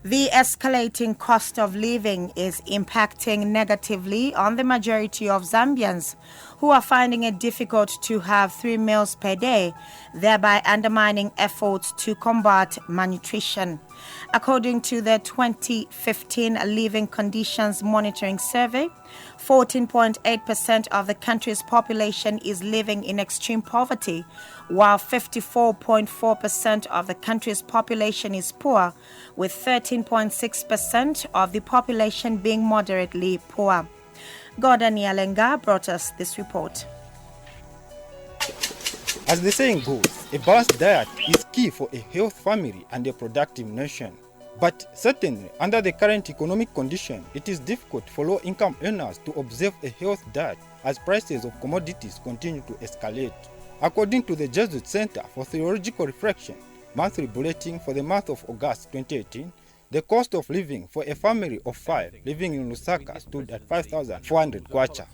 The escalating cost of living is impacting negatively on the majority of Zambians who are finding it difficult to have 3 meals per day, thereby undermining efforts to combat malnutrition. According to the 2015 Living Conditions Monitoring Survey, 14.8% of the country's population is living in extreme poverty, while 54.4% of the country's population is poor, with 13.6% of the population being moderately poor. Gordon Yalenga brought us this report. As the saying goes, a balanced diet is key for a healthy family and a productive nation. But certainly, under the current economic condition, it is difficult for low-income earners to observe a healthy diet as prices of commodities continue to escalate. According to the Jesuit Center for Theological Reflection monthly bulletin for the month of August 2018, the cost of living for a family of 5 living in Lusaka stood at 5,400 kwacha.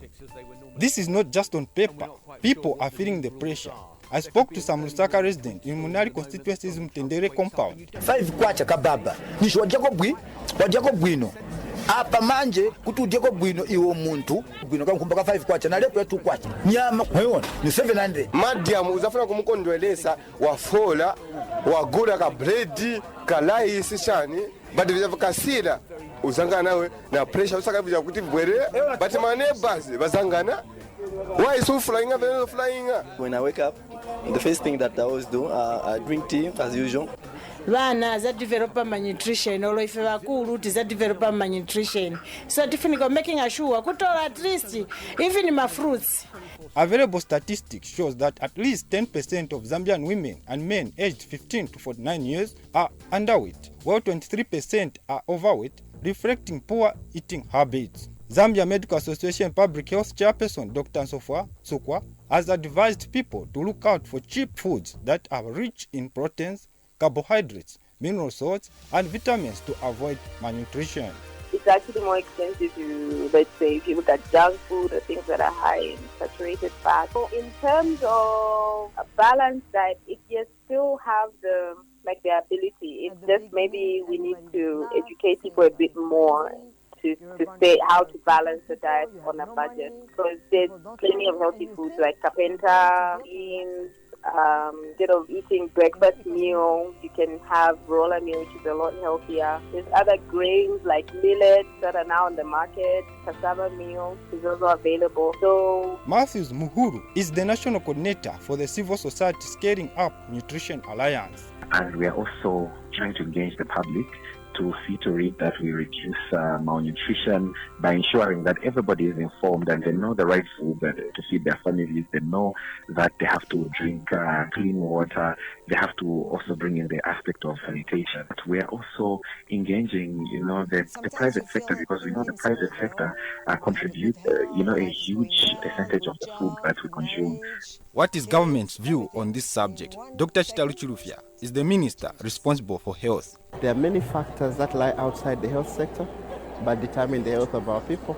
This is not just on paper. People are feeling the pressure. I spoke to some Lusaka residents in Munali constituency's Mtendere compound. 5 kwacha kababa. Nisho wadiako bwino. Apa manje kutudiako bwino iwo muntu. Bwino kama kumbaka 5 kwacha na lepo ya 2 kwacha. Nyama, mweona, ni 700. Madiamu uzafuna kumukondwelesa wafola, wagura ka bredi, ka laisi shani. But vijava kasila, uzanga nawe na pressure usaka vijava kuti bwere. But my neighbors, bazangana. Why is so flying up and flying up? When I wake up, the first thing that I always do, I drink tea as usual. Vana za develop malnutrition or if vakulu za develop malnutrition. So definitely making sure kutola at least even my fruits. Available statistics shows that at least 10% of Zambian women and men aged 15 to 49 years are underweight, while 23% are overweight, reflecting poor eating habits. Zambia Medical Association Public Health Chairperson Dr. Nsofwa Tsukwa has advised people to look out for cheap foods that are rich in proteins, carbohydrates, mineral salts, and vitamins to avoid malnutrition. It's actually more expensive to, let's say, if you look at junk food or things that are high in saturated fat. So in terms of a balanced diet, if you still have the ability, it's just maybe we need to educate people a bit more to say how to balance the diet on a budget. Because there's plenty of healthy foods like kapenta, beans. Instead of eating breakfast meal, you can have roller meal, which is a lot healthier. There's other grains like millets that are now on the market. Cassava meal is also available. So Matthews Muhuru is the national coordinator for the Civil Society Scaling Up Nutrition Alliance. And we are also trying to engage the public to see to it that we reduce malnutrition by ensuring that everybody is informed and they know the right food to feed their families. They know that they have to drink clean water. They have to also bring in the aspect of sanitation. But we are also engaging, the private sector, because we know the private sector contributes, a huge percentage of the food that we consume. What is government's view on this subject? Dr. Chitalu Chilufya is the minister responsible for health. There are many factors that lie outside the health sector but determine the health of our people.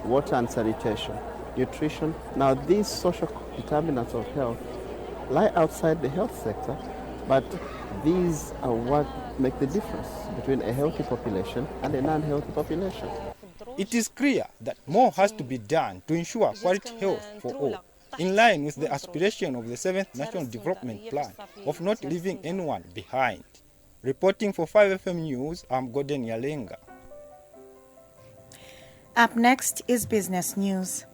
Water and sanitation, nutrition. Now these social determinants of health lie outside the health sector, but these are what make the difference between a healthy population and a non-healthy population. It is clear that more has to be done to ensure quality health for all, in line with the aspiration of the 7th National Development Plan of not leaving anyone behind. Reporting for 5FM News, I'm Gordon Yalenga. Up next is business news.